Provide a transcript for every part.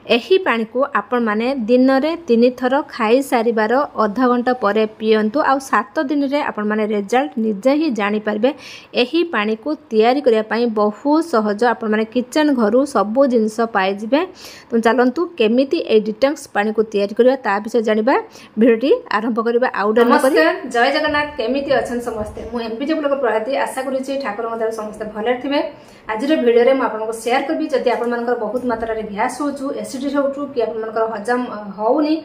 यही पानी को आपण माने दिन में 3 थर खाई सारिबार अधा घंटा पर पियंतु आ 7 दिन रे आपण माने रिजल्ट निजे ही जानी पारबे। यही पानी को तैयारी करिया पई बहुत सहज आपण माने किचन घरु सब जिंस पाई जिबे। तो चलंतु केमिति ए डिटॉक्स पानी को तैयारी करिया ता विषय जानिबा। वीडियोटी आरंभ करिबा आउडर न करी। जय जगन्नाथ, केमिति अछन समस्ते। मु एमपीजे ब्लॉग प्रयाती आशा करि छी ठाकुर मदर समस्त भले थिबे। आज वीडियो रे मु आपन को शेयर करबी जदि आपन मानकर बहुत मात्रा रे गैस होचु, एसिडिटी होचु कि आपन मानकर हजम होउनी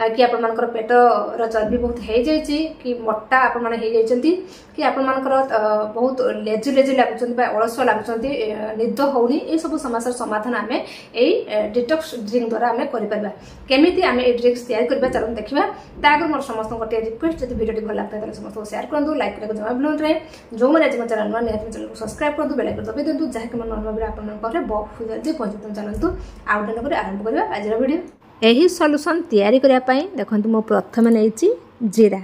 कि आपन मानकर पेट रो चर्बी बहुत हे जाय छी कि मोटा आपन माने हे जाय छंती कि आपन मानकर बहुत लेजी लागुचंती बा अलसुआ लागुचंती, निद होउनी, ए सब समस्या समाधान हमें ए डिटॉक्स ड्रिंक द्वारा हमें करि परबा। केमिति हमें ए ड्रिंक्स तैयार करबा चलन देखिबा। तागर मोर समस्त गोटे रिक्वेस्ट जदि वीडियोटी भल लागता है समस्त को शेयर करंदु, लाइक करे जमा भूलु रे। जो मन आज चैनल न नियत चैनल को सब्सक्राइब करदु, बेल आइकन दबे देंतु जहा कि मन नोटिफिकेशन आपन मन करे बहुत जल्दी पहुंचतु। चलंतु आउट न करे आरंभ करबा आज वीडियो। एही सॉल्यूशन तैयारी करिया पई देखंतु मो प्रथम नेइची जीरा।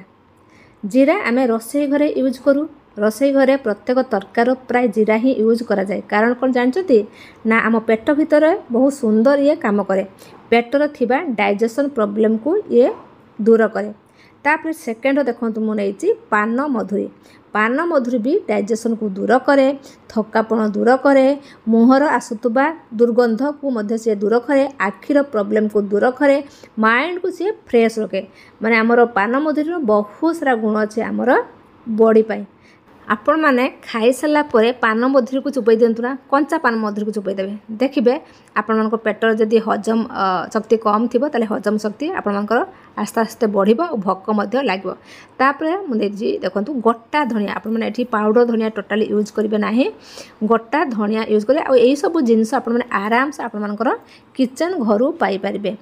जीरा आमे रोसई घरे यूज करू। रोसई घरे प्रत्येक तरकार प्राय जीरा ही यूज करा जाए। कारण कोन जानछती ना आम पेट भितर बहुत सुंदर ये काम करे। पेटर थिबा डाइजेशन प्रॉब्लम को ये दूर करे। तापर सेकेंड देखंतु मु नेइची पान मधुरी। पान मधुरी भी डाइजेशन को दूर करे, थकापण दूर करे, मुहर आसुतबा दुर्गंध को मध्य से दूर करे, आखिर प्रॉब्लम को दूर करे, माइंड को से फ्रेश रखे। माने हमर पान मधुरी बहुत सारा गुण अच्छे हमर बॉडी पाई। आपण माने खाई सारा परे पान मधुरी को चुपई दिंतु ना, कंचा पान मधुरी को चुपई देबे। देखिबे आपण मानकर पेटर जदि हजम शक्ति कम थिबो ताले हजम शक्ति आपण मानकर आस्ते आस्ते बढ़िबो और भोक मध्य लागबो। तापरे मुने जी देखंतु गोटा धनिया आपण माने एठी पाउडर धनिया टोटली यूज करिवे नाही, गोटा धनिया यूज करे। आ एई सब जिंस आपण माने आराम से आपण मानकर किचन घरु पाई परिबे।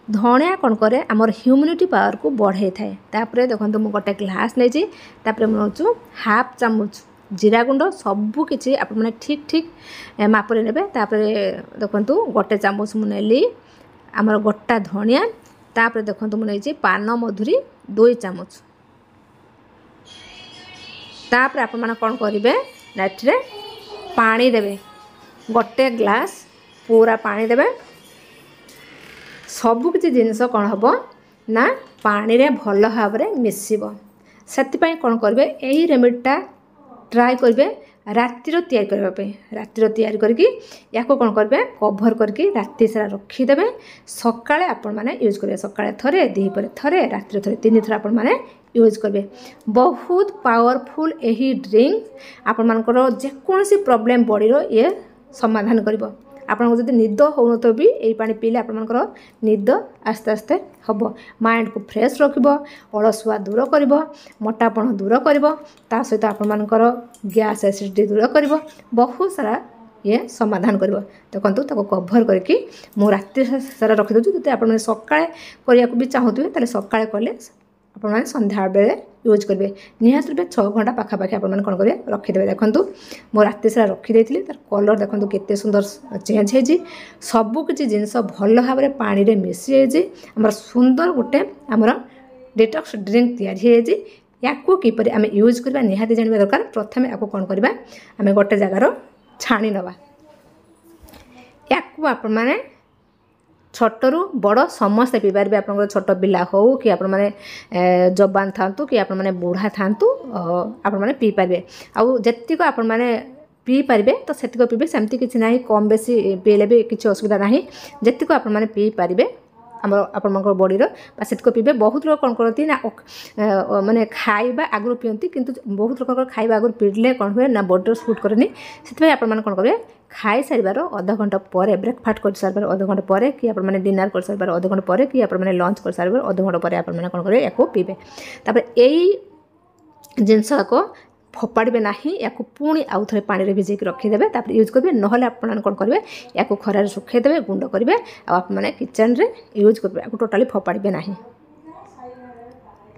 धनिया कौन करे आमर ह्यूमिनिटी पावर को बढ़ाई थाए। तापरे देखंतु मु गोटे ग्लास नै छी, तापरे मु नउचु हाफ चामच जीरा गुंड। सबु किछि आपण माने ठीक ठीक मापरे नेबे। तापरे देखंतु गोटे चामच मु नेली आमर गोटा धनिया। तापरे देखंतु मु नै छी पान मधुरी 2 चामच। तापरे आपण माने कोन करिवे नाठरे पानी देबे। गोटे ग्लास पूरा पानी देबे। सबु किछि जिनिस कोन हबो ना पानी रे भल भाव रे मिसिबो। सेति पई कोन करबे एही रेमेडीटा ट्राई करबे रातिर तैयारी करबा पे। रातिर तैयारी करके याको कोन करबे कवर करके राति सारा रखी देबे। सकाळे आपण माने यूज करबे। सकाळे थरे, दी परे थरे, रातिर थरे, 3 थर आपण माने यूज करबे। बहुत पावरफुल एही ड्रिंक आपण मानकर जे कोनसी प्रॉब्लम बॉडी रो ये समाधान करबो। आपन जदि निद हो तो भी यही पानी पीले आपनकर निद आस्ते आस्ते हम। माइंड को फ्रेश रखिबो, अलसुआ दूर करिबो, मोटापण दूर करिबो, ता सहित आपनकर गैस एसिडिटी दूर करिबो, बहुत सारा ये समाधान करिबो। देखंतु ताको कवर करके मु राति सारा रखि दउछु। जदि आपन माने सकाळे करिया को भी चाहूतबे ताले सकाळे करले आपण माने संध्या बेले यूज करबे। निहात रुपे 6 घंटा पाखा पाखी आपण माने कोन करबे रखि देबे। देखंतु मो राति सारा रखि देथिली, तार कलर देखंतु केते सुंदर चेंज हे जी। सबु किछि जिंस भल भाबरे पानी रे मिसि हे जी। हमर सुंदर गोटे हमर डिटॉक्स ड्रिंक तैयार हे जी। याको किपरि आमे यूज करबा निहात जानिबा दरकार। प्रथमे याको कोन करबा आमे गोटे जगार छाणी नबा। याको आपण माने छोटरू बड़ समस्ते पी पारे। आप छोट पिला हो कि आप जवान था कि आप बुढ़ा था आप पी पारे। आउ जी आप पी पारे तो से पीबे। सेमती किसी ना कम बेसी पीले भी किसी असुविधा ना। जी आप पी पारे आप बॉडी से पीबे। बहुत लोग कौन करती ना माने खाइबा आगु पीती, किंतु बहुत लोग खाइबा आगु पीले कौन हुए ना बॉडी सूट करे। से आप कौन करेंगे खाई सारिबार आधा घंटा पर, ब्रेकफास्ट कर सारिबार आधा घंटा पर, कि आप डिनर कर सारिबार आधा घंटा पर, कि आप लंच कर सारिबार आधा घंटा पर आप कौन करेंगे या पीबे। तापर यही जिनस को फोपाड़े ना, या पुणी आउ थे पानी भिजेक रखीदे। तापर यूज करेंगे। ना आप कौन करेंगे या खरार सुखेदेवे, गुंड करेंगे। आप किचन रे यूज करेंगे। या टोटाली फोपाड़े ना।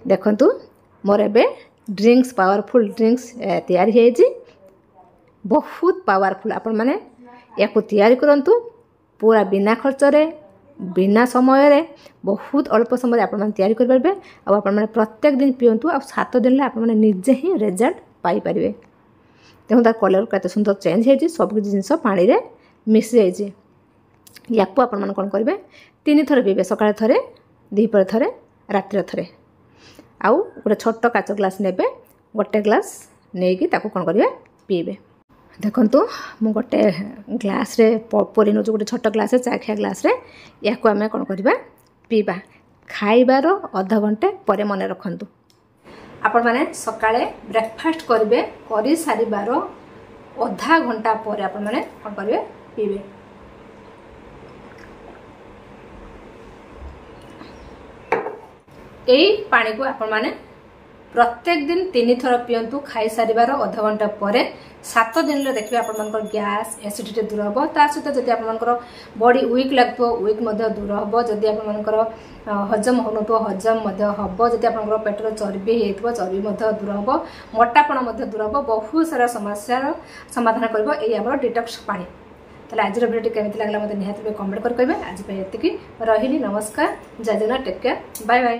देखंतु मोर एबे ड्रिंक्स पावरफुल ड्रिंक्स तैयारी है जी। बहुत पावरफुल। आपण माने याको तैयारी करंतु पूरा बिना खर्च रे, बिना समय रे, बहुत अल्प समय आपण माने तैयारी कर परबे। आ आपण माने प्रत्येक दिन पियंतु। आ 7 दिन ले आपण माने निजे ही रिजल्ट पाई परिबे। देखो तार कलर कते सुंदर चेंज हे जी। सब जिंस पानी रे मिस जाई जी। या आपण कौन करेंगे 3 थर पीबे सकाଳେ थरे दीपर थरे रातिर थरे आउ गोटे छोट काच ग्लास ने गोटे ग्लास नहीं कि कौन करेंगे पीबे। देखु मु गोटे ग्लास रे पोरी नौ गोटे छोट ग्लास चाखिया ग्लास रे या आम कौन करवा पीबा खाइबार अधा घंटे पर मन रखु आपण मैंने सकाळे ब्रेकफास्ट करेंगे कर सारिबार अधा घंटा पर आपण मैंने कौन करेंगे पीबे। यही पानी को आपण माने प्रत्येक दिन 3 थर पियंतु खाई सारिबार अधा घंटा पर 7 दिन रे देखबे आपण मानकर गैस एसिडिटी दूर हबो। ता सहित जदि आपण मानकर बॉडी वीक लागतो वीक मध्य दूर हबो। जदि आपण मानकर हजम होनो तो हजम मध्य हबो। जदि आपण मानकर पेटर चर्बी हेतबो चर्बी मध्य दूर हबो। मोटापण मध्य दूर हबो। बहुत सारा समस्या समाधान करबो एई हमर डिटॉक्स पानी। ताले आज वीडियो केमिति लागला मते निहाती कमेंट कर कहबे। आज पे एतिकी रहिली नमस्कार जय Jagannath take care bye bye.